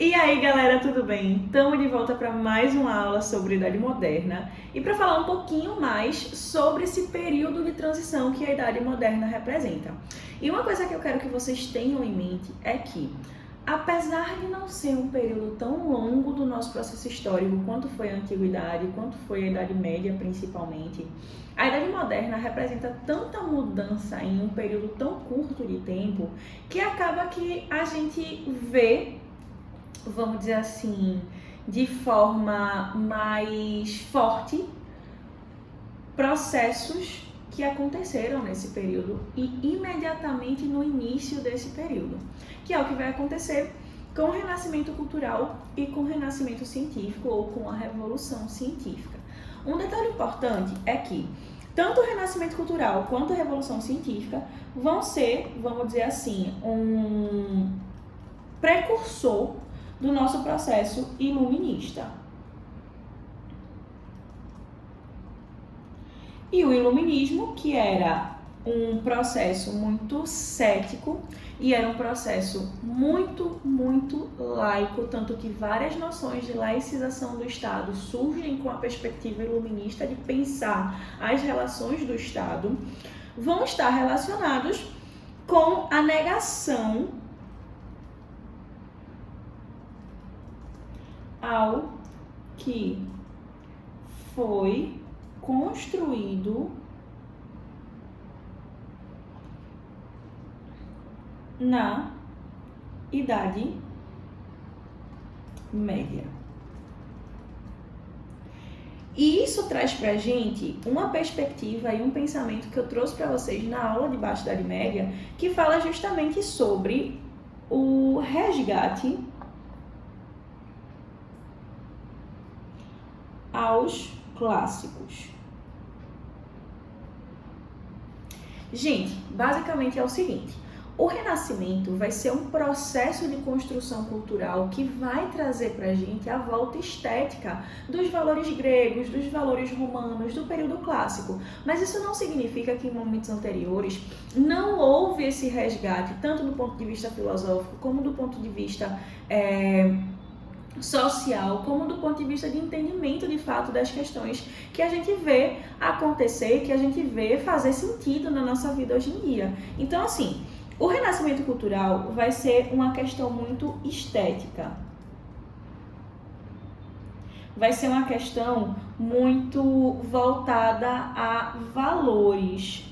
E aí, galera, tudo bem? Estamos de volta para mais uma aula sobre Idade Moderna e para falar um pouquinho mais sobre esse período de transição que a Idade Moderna representa. E uma coisa que eu quero que vocês tenham em mente é que, apesar de não ser um período tão longo do nosso processo histórico quanto foi a Antiguidade, quanto foi a Idade Média principalmente, a Idade Moderna representa tanta mudança em um período tão curto de tempo que acaba que a gente vê, vamos dizer assim, de forma mais forte, processos que aconteceram nesse período e imediatamente no início desse período, que é o que vai acontecer com o renascimento cultural e com o renascimento científico ou com a revolução científica. Um detalhe importante é que tanto o renascimento cultural quanto a revolução científica vão ser, vamos dizer assim, um precursor do nosso processo iluminista. E o iluminismo, que era um processo muito cético e era um processo muito laico, tanto que várias noções de laicização do Estado surgem com a perspectiva iluminista de pensar as relações do Estado, vão estar relacionados com a negação ao que foi construído na Idade Média. E isso traz pra gente uma perspectiva e um pensamento que eu trouxe para vocês na aula de Baixa Idade Média, que fala justamente sobre o resgate aos clássicos. Gente, basicamente é o seguinte: o Renascimento vai ser um processo de construção cultural que vai trazer pra gente a volta estética dos valores gregos, dos valores romanos, do período clássico. Mas isso não significa que em momentos anteriores não houve esse resgate, tanto do ponto de vista filosófico, como do ponto de vista social, como do ponto de vista de entendimento de fato das questões que a gente vê acontecer, que a gente vê fazer sentido na nossa vida hoje em dia. Então, assim, o renascimento cultural vai ser uma questão muito estética. Vai ser uma questão muito voltada a valores.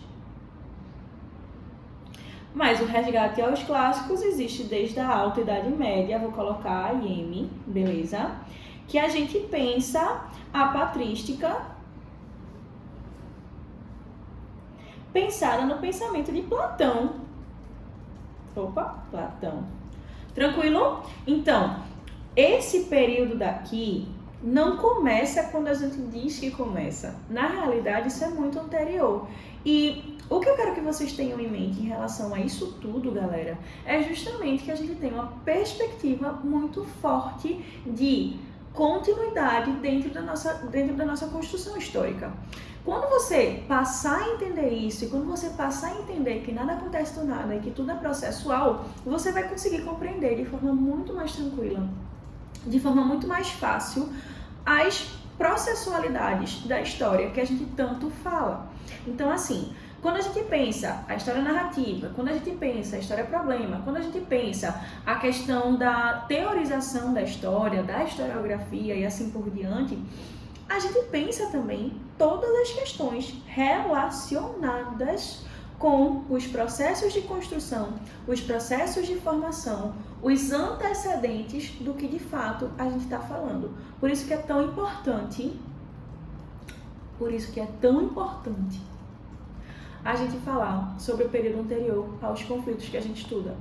Mas o resgate aos clássicos existe desde a Alta Idade Média, vou colocar IM, beleza? Que a gente pensa a patrística pensada no pensamento de Platão. Platão. Tranquilo? Então, esse período daqui não começa quando a gente diz que começa. Na realidade, isso é muito anterior. E o que eu quero que vocês tenham em mente em relação a isso tudo, galera, é justamente que a gente tem uma perspectiva muito forte de continuidade dentro da nossa construção histórica. Quando você passar a entender isso e quando você passar a entender que nada acontece do nada e que tudo é processual, você vai conseguir compreender de forma muito mais tranquila, de forma muito mais fácil, as processualidades da história que a gente tanto fala. Então, assim, quando a gente pensa a história narrativa, quando a gente pensa a história problema, quando a gente pensa a questão da teorização da história, da historiografia e assim por diante, a gente pensa também todas as questões relacionadas com os processos de construção, os processos de formação, os antecedentes do que de fato a gente está falando. Por isso que é tão importante, a gente falar sobre o período anterior aos conflitos que a gente estuda.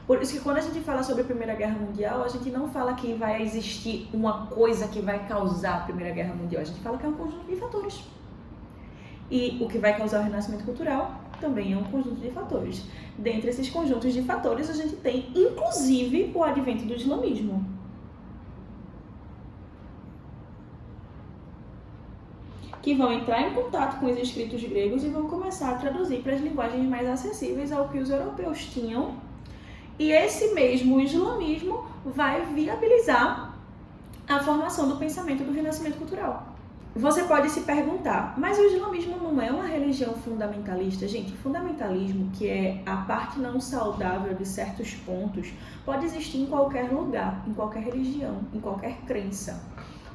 Por isso que quando a gente fala sobre a Primeira Guerra Mundial, a gente não fala que vai existir uma coisa que vai causar a Primeira Guerra Mundial, a gente fala que é um conjunto de fatores. E o que vai causar o renascimento cultural também é um conjunto de fatores. Dentre esses conjuntos de fatores, a gente tem, inclusive, o advento do islamismo. Que vão entrar em contato com os escritos gregos e vão começar a traduzir para as linguagens mais acessíveis ao que os europeus tinham E esse mesmo islamismo vai viabilizar a formação do pensamento do renascimento cultural. Você pode se perguntar, mas o islamismo não é uma religião fundamentalista? Gente, fundamentalismo, que é a parte não saudável de certos pontos, pode existir em qualquer lugar, em qualquer religião, em qualquer crença.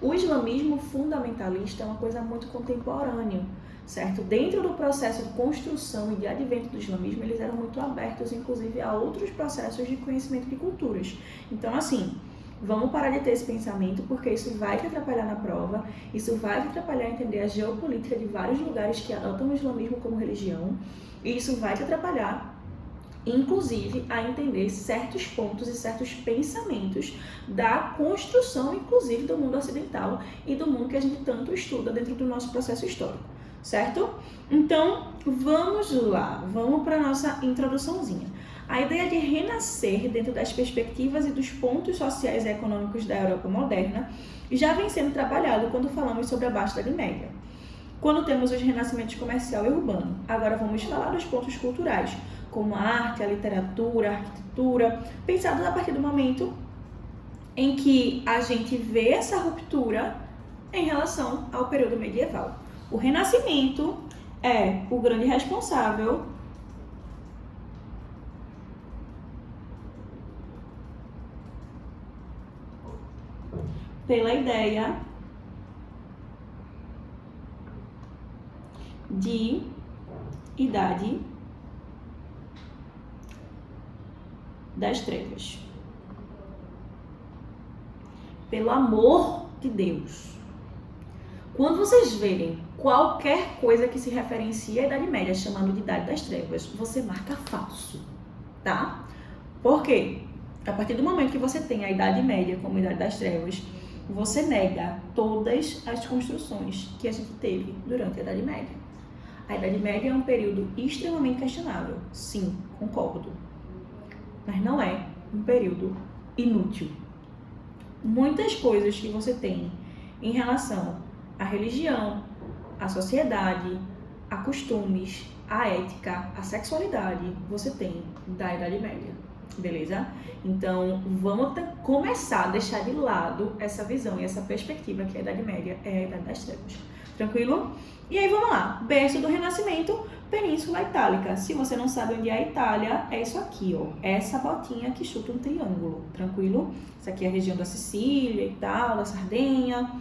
O islamismo fundamentalista é uma coisa muito contemporânea, certo? Dentro do processo de construção e de advento do islamismo, eles eram muito abertos, inclusive, a outros processos de conhecimento de culturas. Então, assim, vamos parar de ter esse pensamento, porque isso vai te atrapalhar na prova, isso vai te atrapalhar a entender a geopolítica de vários lugares que adotam o islamismo como religião, e isso vai te atrapalhar, inclusive, a entender certos pontos e certos pensamentos da construção, inclusive, do mundo ocidental e do mundo que a gente tanto estuda dentro do nosso processo histórico, certo? Então, vamos lá, vamos para a nossa introduçãozinha. A ideia de renascer dentro das perspectivas e dos pontos sociais e econômicos da Europa moderna já vem sendo trabalhado quando falamos sobre a Baixa Idade Média, quando temos os renascimentos comercial e urbano. Agora vamos falar dos pontos culturais, como a arte, a literatura, a arquitetura, pensados a partir do momento em que a gente vê essa ruptura em relação ao período medieval. O Renascimento é o grande responsável pela ideia de Idade das Trevas. Pelo amor de Deus. Quando vocês verem qualquer coisa que se referencia à Idade Média chamando de Idade das Trevas, você marca falso, tá? Por quê? A partir do momento que você tem a Idade Média como Idade das Trevas, você nega todas as construções que a gente teve durante a Idade Média. A Idade Média é um período extremamente questionável, sim, concordo. Mas não é um período inútil. Muitas coisas que você tem em relação à religião, à sociedade, a costumes, a ética, a sexualidade, você tem da Idade Média, beleza? Então, vamos começar a deixar de lado essa visão e essa perspectiva que a Idade Média é a Idade das Trevas. Tranquilo? E aí, vamos lá. Berço do Renascimento, Península Itálica. Se você não sabe onde é a Itália, é isso aqui, ó. É essa botinha que chuta um triângulo, tranquilo? Isso aqui é a região da Sicília e tal, da Sardenha.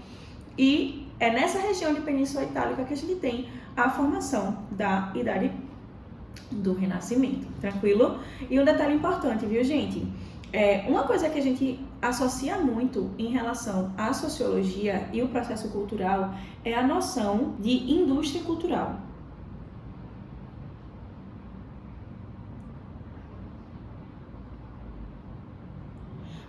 E é nessa região de Península Itálica que a gente tem a formação da Idade do Renascimento, tranquilo? E um detalhe importante, viu, gente? Uma coisa que a gente associa muito em relação à sociologia e o processo cultural é a noção de indústria cultural.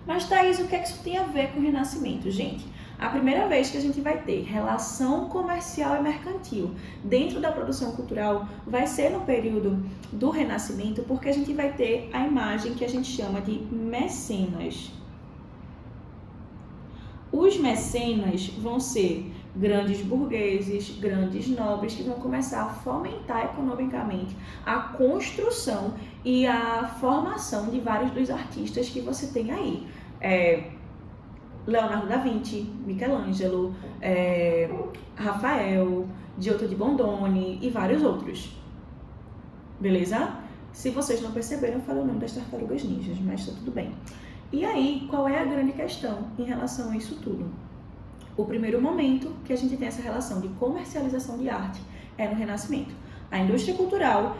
Mas, Thaís, o que é que isso tem a ver com o Renascimento, gente? A primeira vez que a gente vai ter relação comercial e mercantil dentro da produção cultural vai ser no período do Renascimento, porque a gente vai ter a imagem que a gente chama de mecenas. Os mecenas vão ser grandes burgueses, grandes nobres, que vão começar a fomentar economicamente a construção e a formação de vários dos artistas que você tem aí. Leonardo da Vinci, Michelangelo, Rafael, Giotto di Bondone e vários outros. Beleza? Se vocês não perceberam, eu falei o nome das tartarugas ninjas, mas tá tudo bem. E aí, qual é a grande questão em relação a isso tudo? O primeiro momento que a gente tem essa relação de comercialização de arte é no Renascimento. A indústria cultural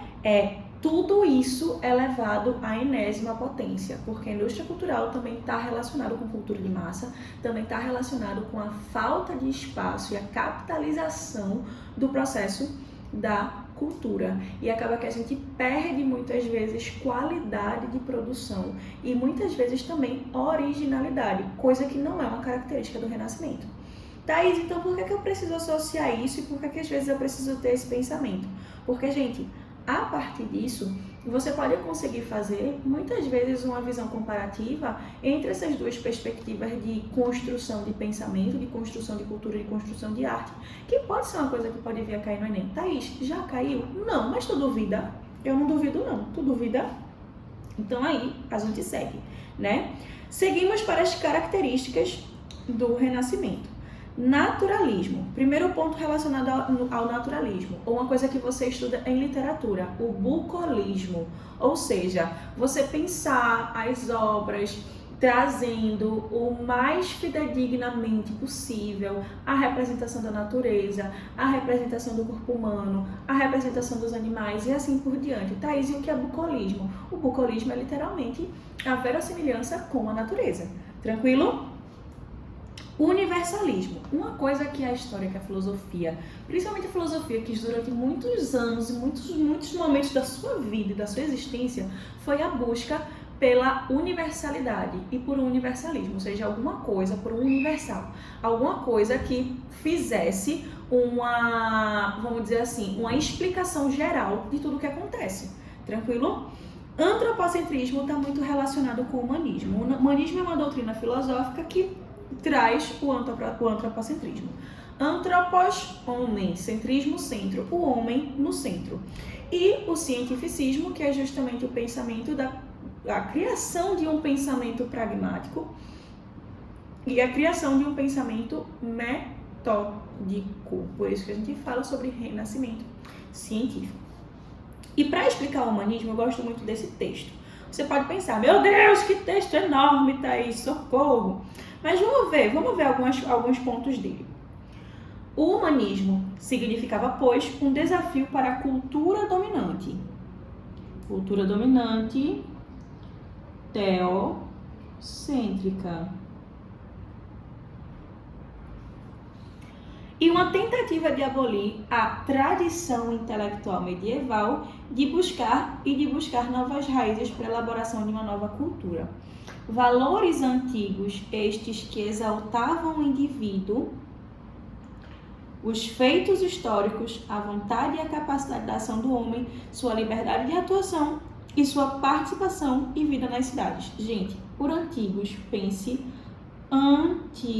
tudo isso é levado à enésima potência, porque a indústria cultural também está relacionada com cultura de massa, também está relacionado com a falta de espaço e a capitalização do processo da cultura. E acaba que a gente perde muitas vezes qualidade de produção e muitas vezes também originalidade, coisa que não é uma característica do Renascimento. Thaís, então por que eu preciso associar isso e por que às vezes eu preciso ter esse pensamento? Porque, gente, a partir disso, você pode conseguir fazer, muitas vezes, uma visão comparativa entre essas duas perspectivas de construção de pensamento, de construção de cultura e de construção de arte, que pode ser uma coisa que pode vir a cair no Enem. Thaís, já caiu? Não, mas tu duvida? Eu não duvido não. Tu duvida? Então aí a gente segue, né? Seguimos para as características do Renascimento. Naturalismo. Primeiro ponto relacionado ao naturalismo, ou uma coisa que você estuda em literatura, o bucolismo. Ou seja, você pensar as obras trazendo o mais fidedignamente possível a representação da natureza, a representação do corpo humano, a representação dos animais e assim por diante. Thaís, e o que é bucolismo? O bucolismo é literalmente a verossimilhança com a natureza. Tranquilo? Universalismo. Uma coisa que a história, que a filosofia, principalmente a filosofia, quis durante muitos anos e muitos momentos da sua vida e da sua existência, foi a busca pela universalidade e por um universalismo, ou seja, alguma coisa por um universal, alguma coisa que fizesse uma, vamos dizer assim, uma explicação geral de tudo o que acontece. Tranquilo? Antropocentrismo está muito relacionado com o humanismo. O humanismo é uma doutrina filosófica que traz o antropocentrismo. Antropos, homem, centrismo, centro, o homem no centro. E o cientificismo, que é justamente o pensamento a criação de um pensamento pragmático e a criação de um pensamento metódico. Por isso que a gente fala sobre renascimento científico. E para explicar o humanismo, eu gosto muito desse texto. Você pode pensar, meu Deus, que texto enorme, Thaís, socorro! Mas vamos ver alguns pontos dele. O humanismo significava, pois, um desafio para a cultura dominante. Cultura dominante teocêntrica. E uma tentativa de abolir a tradição intelectual medieval de buscar novas raízes para a elaboração de uma nova cultura. Valores antigos, estes que exaltavam o indivíduo, os feitos históricos, a vontade e a capacidade da ação do homem, sua liberdade de atuação e sua participação e vida nas cidades. Gente, por antigos, pense antiguidade.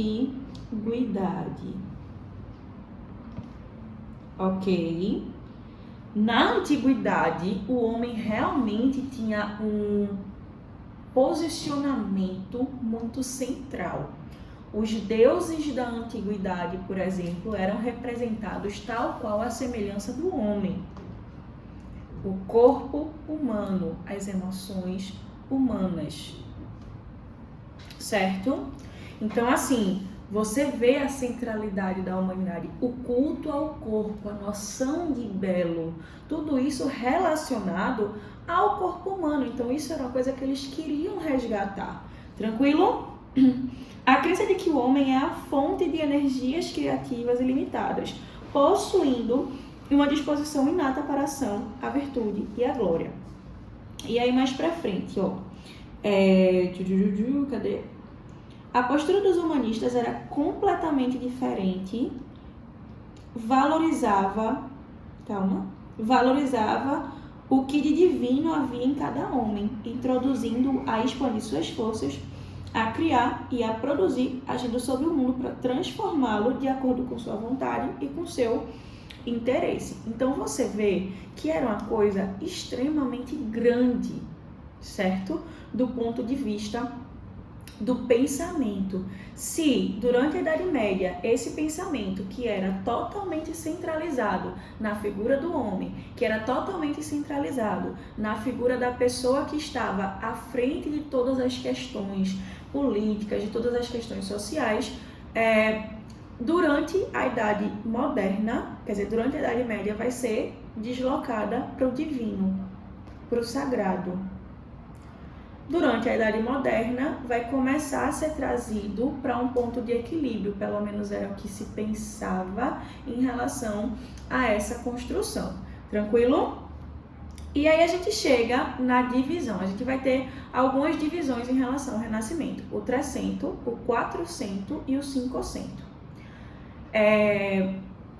Ok? Na antiguidade, o homem realmente tinha um posicionamento muito central. Os deuses da antiguidade, por exemplo, eram representados tal qual a semelhança do homem. O corpo humano, as emoções humanas. Certo? Então, assim, você vê a centralidade da humanidade, o culto ao corpo, a noção de belo, tudo isso relacionado ao corpo humano. Então, isso era uma coisa que eles queriam resgatar. Tranquilo? A crença de que o homem é a fonte de energias criativas ilimitadas, possuindo uma disposição inata para a ação, a virtude e a glória. E aí, mais pra frente, ó. Cadê? A postura dos humanistas era completamente diferente, valorizava o que de divino havia em cada homem, introduzindo a expandir suas forças, a criar e a produzir, agindo sobre o mundo para transformá-lo de acordo com sua vontade e com seu interesse. Então você vê que era uma coisa extremamente grande, certo? Do ponto de vista do pensamento. Se durante a Idade Média esse pensamento que era totalmente centralizado na figura do homem, que era totalmente centralizado na figura da pessoa que estava à frente de todas as questões políticas, de todas as questões sociais, durante a Idade Moderna, quer dizer, durante a Idade Média vai ser deslocada para o divino, para o sagrado. Durante a Idade Moderna, vai começar a ser trazido para um ponto de equilíbrio, pelo menos era o que se pensava em relação a essa construção. Tranquilo? E aí a gente chega na divisão. A gente vai ter algumas divisões em relação ao Renascimento. O 300, o 400 e o 500.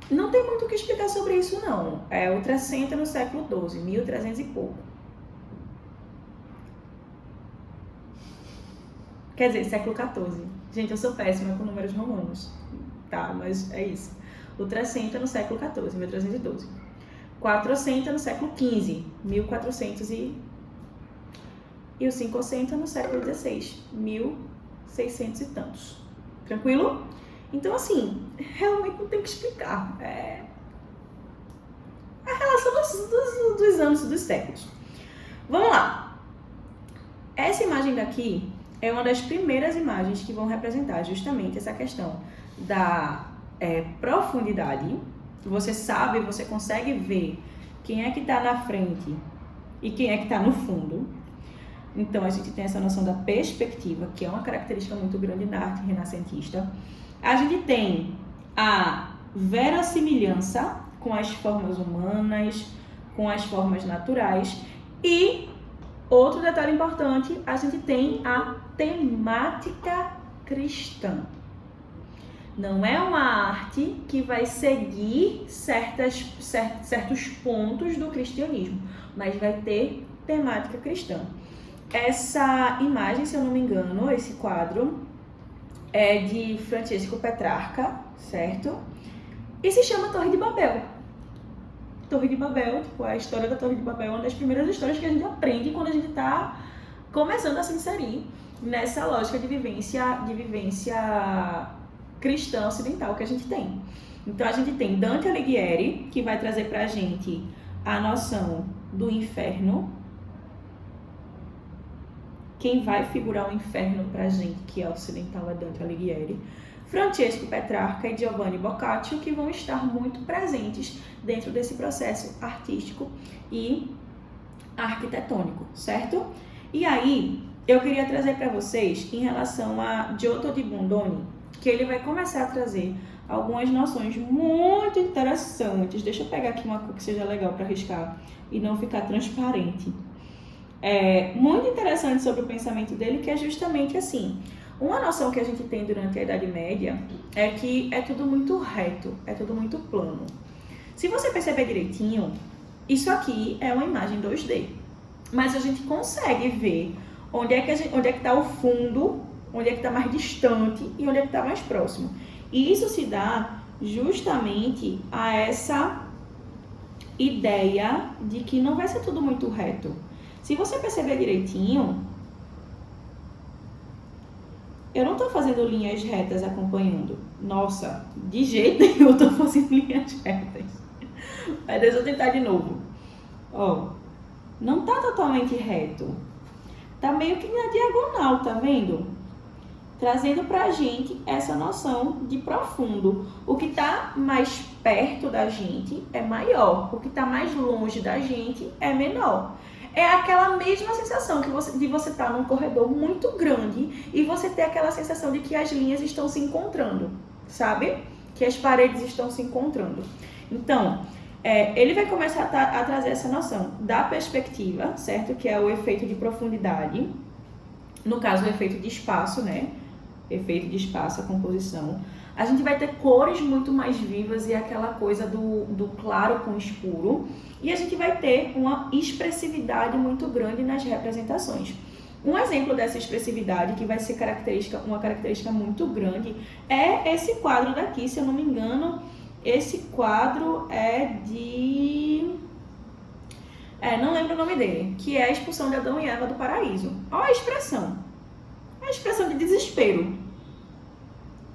Não tem muito o que explicar sobre isso, não. O 300 é no século XII, 1300 e pouco. Quer dizer, século XIV. Gente, eu sou péssima com números romanos. Tá, mas é isso. O 300 é no século XIV, 1312. 400 é no século XV, 1400 e e o 500 no século XVI, 1600 e tantos. Tranquilo? Então, assim, realmente não tem que explicar. É a relação dos anos e dos séculos. Vamos lá. Essa imagem daqui é uma das primeiras imagens que vão representar justamente essa questão da profundidade. Você sabe, você consegue ver quem é que está na frente e quem é que está no fundo. Então, a gente tem essa noção da perspectiva, que é uma característica muito grande na arte renascentista. A gente tem a verossimilhança com as formas humanas, com as formas naturais. E, outro detalhe importante, a gente tem a temática cristã. Não é uma arte que vai seguir certos pontos do cristianismo, mas vai ter temática cristã. Essa imagem, se eu não me engano, esse quadro é de Francesco Petrarca, certo? E se chama Torre de Babel. Torre de Babel, tipo, a história da Torre de Babel é uma das primeiras histórias que a gente aprende quando a gente está começando a se inserir nessa lógica de vivência cristã ocidental que a gente tem. Então, a gente tem Dante Alighieri, que vai trazer pra gente a noção do inferno. Quem vai figurar o inferno pra gente, que é ocidental, é Dante Alighieri. Francesco Petrarca e Giovanni Boccaccio, que vão estar muito presentes dentro desse processo artístico e arquitetônico, certo? E aí, eu queria trazer para vocês em relação a Giotto di Bondone, que ele vai começar a trazer algumas noções muito interessantes. Deixa eu pegar aqui uma cor que seja legal para riscar e não ficar transparente. Muito interessante sobre o pensamento dele, que é justamente assim. Uma noção que a gente tem durante a Idade Média é que é tudo muito reto, é tudo muito plano. Se você perceber direitinho, isso aqui é uma imagem 2D. Mas a gente consegue ver onde é que está o fundo, onde é que está mais distante e onde é que está mais próximo. E isso se dá justamente a essa ideia de que não vai ser tudo muito reto. Se você perceber direitinho, eu não estou fazendo linhas retas acompanhando. Nossa, de jeito nenhum eu estou fazendo linhas retas. Mas deixa eu tentar de novo. Ó, não está totalmente reto. Tá meio que na diagonal, tá vendo? Trazendo pra gente essa noção de profundo. O que tá mais perto da gente é maior. O que tá mais longe da gente é menor. É aquela mesma sensação de você estar num corredor muito grande e você ter aquela sensação de que as linhas estão se encontrando, sabe? Que as paredes estão se encontrando. Então, ele vai começar a trazer essa noção da perspectiva, certo? Que é o efeito de profundidade. No caso, o efeito de espaço, né? Efeito de espaço, a composição. A gente vai ter cores muito mais vivas e aquela coisa do claro com escuro. E a gente vai ter uma expressividade muito grande nas representações. Um exemplo dessa expressividade, que vai ser uma característica muito grande, é esse quadro daqui, se eu não me engano. Esse quadro é de... não lembro o nome dele, que é a expulsão de Adão e Eva do paraíso. Olha a expressão. É uma expressão de desespero.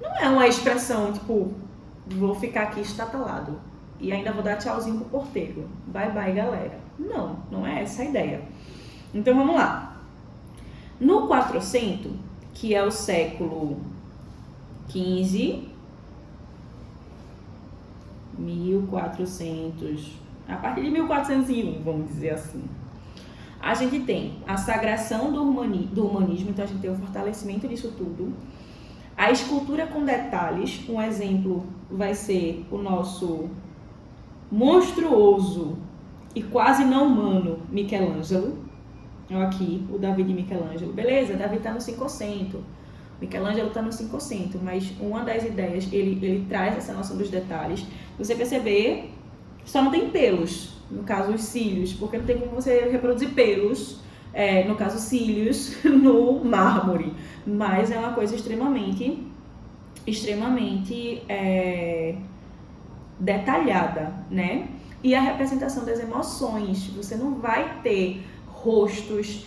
Não é uma expressão, tipo, vou ficar aqui estatalado e ainda vou dar tchauzinho pro porteiro. Bye, bye, galera. Não, não é essa a ideia. Então, vamos lá. No 400, que é o século XV, 1400, a partir de 1401, vamos dizer assim, a gente tem a sagração do humanismo, então a gente tem o fortalecimento disso tudo. A escultura com detalhes, um exemplo vai ser o nosso monstruoso e quase não humano Michelangelo. Olha aqui, o Davi de Michelangelo. Beleza, Davi está no 500, Michelangelo está no 500, mas uma das ideias, ele traz essa noção dos detalhes. Você perceber, só não tem pelos, no caso os cílios, porque não tem como você reproduzir pelos, no caso cílios, no mármore. Mas é uma coisa extremamente detalhada, né? E a representação das emoções, você não vai ter rostos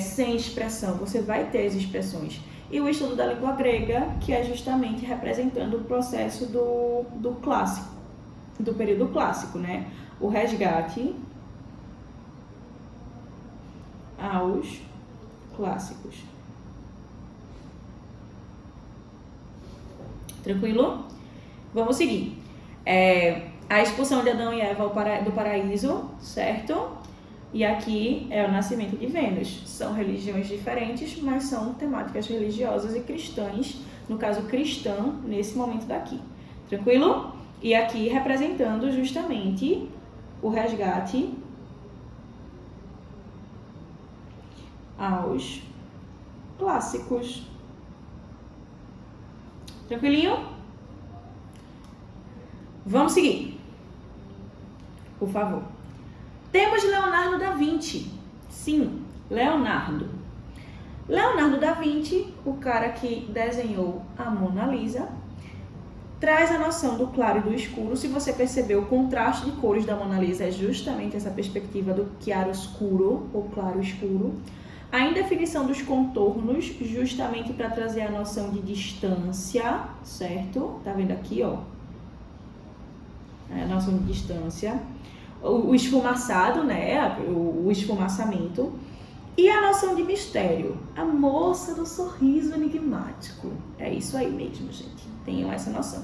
sem expressão, você vai ter as expressões. E o estudo da língua grega, que é justamente representando o processo do clássico, do período clássico, né? O resgate aos clássicos. Tranquilo? Vamos seguir. A expulsão de Adão e Eva do paraíso, certo? E aqui é o nascimento de Vênus. São religiões diferentes, mas são temáticas religiosas e cristãs, no caso cristã, nesse momento daqui. Tranquilo? E aqui representando justamente o resgate aos clássicos. Tranquilinho? Vamos seguir. Por favor. Temos Leonardo da Vinci. Sim, Leonardo. Leonardo da Vinci, o cara que desenhou a Mona Lisa, traz a noção do claro e do escuro. Se você percebeu, o contraste de cores da Mona Lisa é justamente essa perspectiva do chiaro-escuro ou claro-escuro. A indefinição dos contornos, justamente para trazer a noção de distância, certo? Tá vendo aqui, ó? A noção de distância. O esfumaçado, né? O esfumaçamento. E a noção de mistério. A moça do sorriso enigmático. É isso aí mesmo, gente. Tenham essa noção.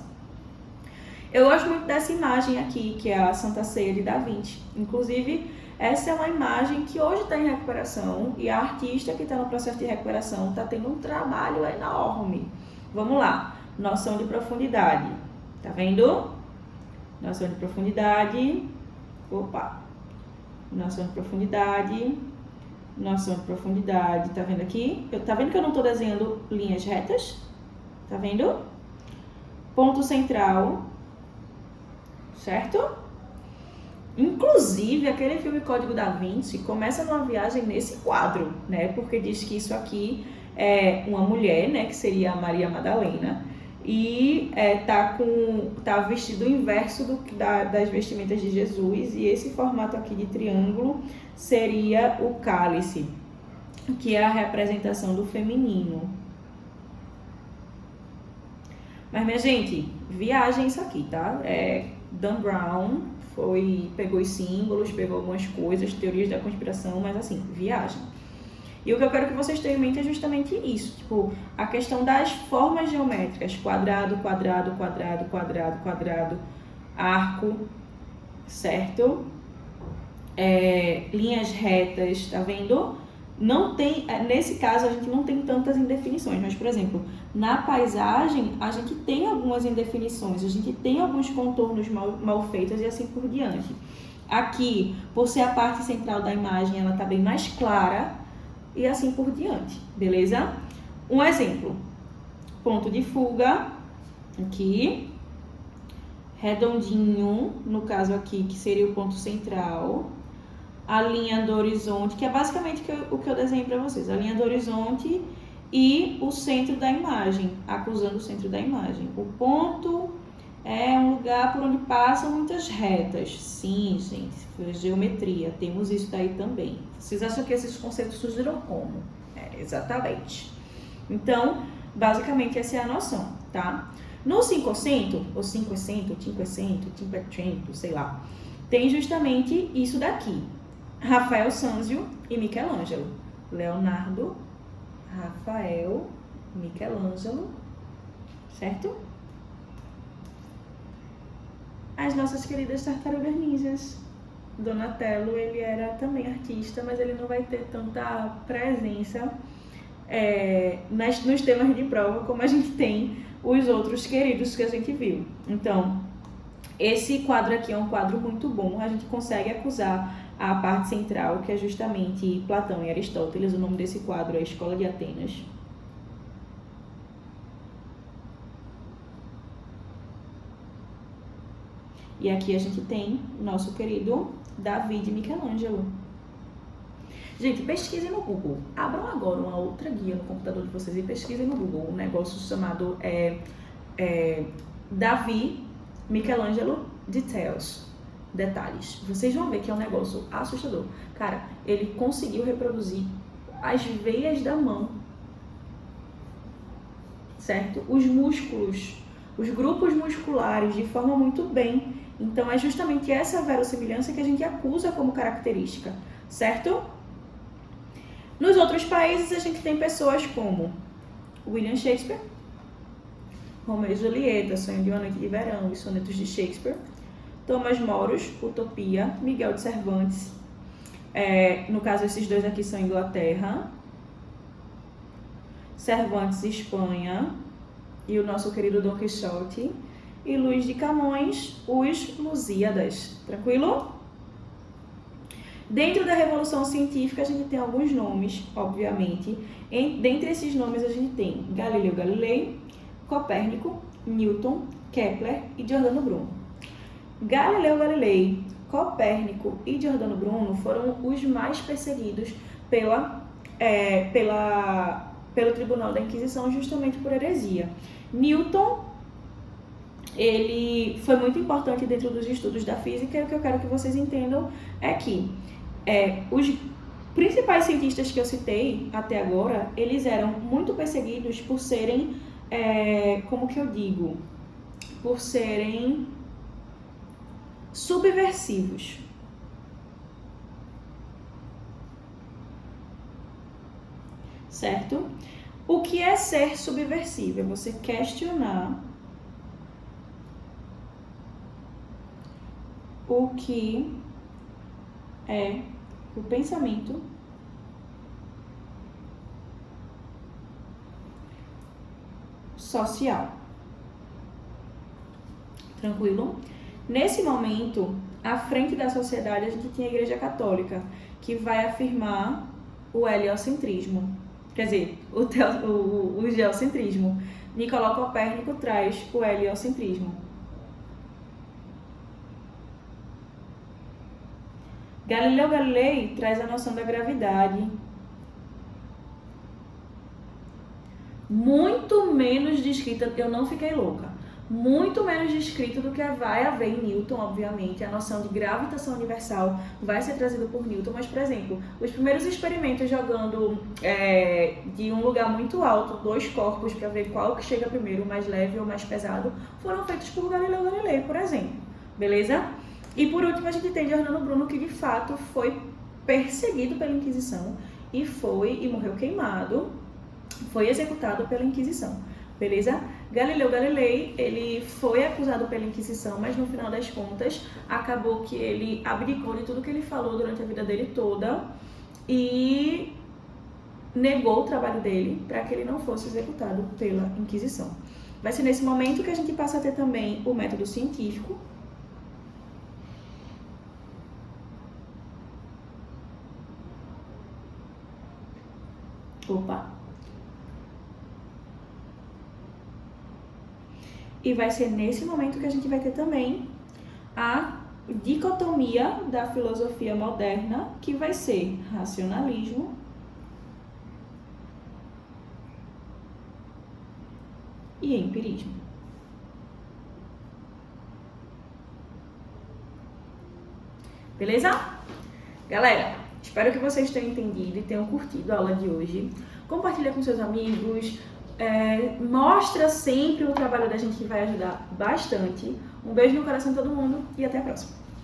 Eu gosto muito dessa imagem aqui, que é a Santa Ceia de Da Vinci. Inclusive, essa é uma imagem que hoje está em recuperação e a artista que está no processo de recuperação está tendo um trabalho enorme. Vamos lá. Noção de profundidade. Tá vendo? Noção de profundidade. Opa! Noção de profundidade. Noção de profundidade. Tá vendo aqui? Tá vendo que eu não estou desenhando linhas retas? Tá vendo? Ponto central. Certo? Inclusive, aquele filme Código da Vinci começa numa viagem nesse quadro, né? Porque diz que isso aqui é uma mulher, né? Que seria a Maria Madalena. E tá vestido o inverso das vestimentas de Jesus. E esse formato aqui de triângulo seria o cálice, que é a representação do feminino. Mas, minha gente, viagem isso aqui, tá? Dan Brown pegou os símbolos, pegou algumas coisas, teorias da conspiração, mas assim, viagem. E o que eu quero que vocês tenham em mente é justamente isso, tipo, a questão das formas geométricas, quadrado, quadrado, quadrado, quadrado, quadrado, arco, certo? Linhas retas, tá vendo? Não tem, nesse caso a gente não tem tantas indefinições, mas por exemplo, na paisagem a gente tem algumas indefinições, a gente tem alguns contornos mal feitos e assim por diante. Aqui, por ser a parte central da imagem, ela tá bem mais clara e assim por diante, beleza? Um exemplo, ponto de fuga, aqui, redondinho, no caso aqui, que seria o ponto central, a linha do horizonte, que é basicamente o que eu desenhei para vocês, a linha do horizonte e o centro da imagem, acusando o centro da imagem. O ponto é um lugar por onde passam muitas retas. Sim, gente, geometria, temos isso daí também. Vocês acham que esses conceitos surgiram como? Exatamente. Então, basicamente essa é a noção, tá? No 500, ou 500, 500, 500, sei lá, tem justamente isso daqui. Rafael Sanzio e Michelangelo. Leonardo, Rafael, Michelangelo, certo? As nossas queridas tartarugas ninjas. Donatello, ele era também artista, mas ele não vai ter tanta presença nos temas de prova como a gente tem os outros queridos que a gente viu. Então, esse quadro aqui é um quadro muito bom, a gente consegue acusar a parte central, que é justamente Platão e Aristóteles. O nome desse quadro é Escola de Atenas. E aqui a gente tem nosso querido Davi de Michelangelo. Gente, pesquisem no Google. Abram agora uma outra guia no computador de vocês e pesquisem no Google um negócio chamado Davi Michelangelo Details. Detalhes. Vocês vão ver que é um negócio assustador. Cara, ele conseguiu reproduzir as veias da mão, certo? Os músculos, os grupos musculares de forma muito bem. Então, é justamente essa verossimilhança que a gente acusa como característica, certo? Nos outros países, a gente tem pessoas como William Shakespeare, Romeu e Julieta, Sonho de uma Noite de Verão e Sonetos de Shakespeare, Tomás Moros, Utopia, Miguel de Cervantes, no caso esses dois aqui são Inglaterra, Cervantes, Espanha, e o nosso querido Dom Quixote, e Luís de Camões, os Lusíadas, tranquilo? Dentro da Revolução Científica a gente tem alguns nomes, obviamente. Dentre esses nomes a gente tem Galileu Galilei, Copérnico, Newton, Kepler e Giordano Bruno. Galileu Galilei, Copérnico e Giordano Bruno foram os mais perseguidos pelo Tribunal da Inquisição justamente por heresia. Newton, ele foi muito importante dentro dos estudos da física, e o que eu quero que vocês entendam é que os principais cientistas que eu citei até agora, eles eram muito perseguidos por serem, como que eu digo? Por serem subversivos. Certo? O que é ser subversivo? É você questionar o que é o pensamento social. Tranquilo? Nesse momento, à frente da sociedade, a gente tem a Igreja Católica, que vai afirmar o heliocentrismo. Quer dizer, o geocentrismo. Nicolau Copérnico traz o heliocentrismo. Galileu Galilei traz a noção da gravidade. Muito menos descrita, eu não fiquei louca, muito menos descrito do que vai haver em Newton, obviamente. A noção de gravitação universal vai ser trazida por Newton, mas, por exemplo, os primeiros experimentos jogando de um lugar muito alto, 2 corpos, para ver qual que chega primeiro, o mais leve ou mais pesado, foram feitos por Galileu Galilei, por exemplo. Beleza? E por último, a gente tem Giordano Bruno, que de fato foi perseguido pela Inquisição e morreu queimado, foi executado pela Inquisição. Beleza? Galileu Galilei, ele foi acusado pela Inquisição, mas no final das contas, acabou que ele abdicou de tudo que ele falou durante a vida dele toda e negou o trabalho dele para que ele não fosse executado pela Inquisição. Vai ser nesse momento que a gente passa a ter também o método científico. E vai ser nesse momento que a gente vai ter também a dicotomia da filosofia moderna, que vai ser racionalismo e empirismo. Beleza? Galera, espero que vocês tenham entendido e tenham curtido a aula de hoje. Compartilha com seus amigos, mostra sempre o trabalho da gente, que vai ajudar bastante. Um beijo no coração de todo mundo e até a próxima.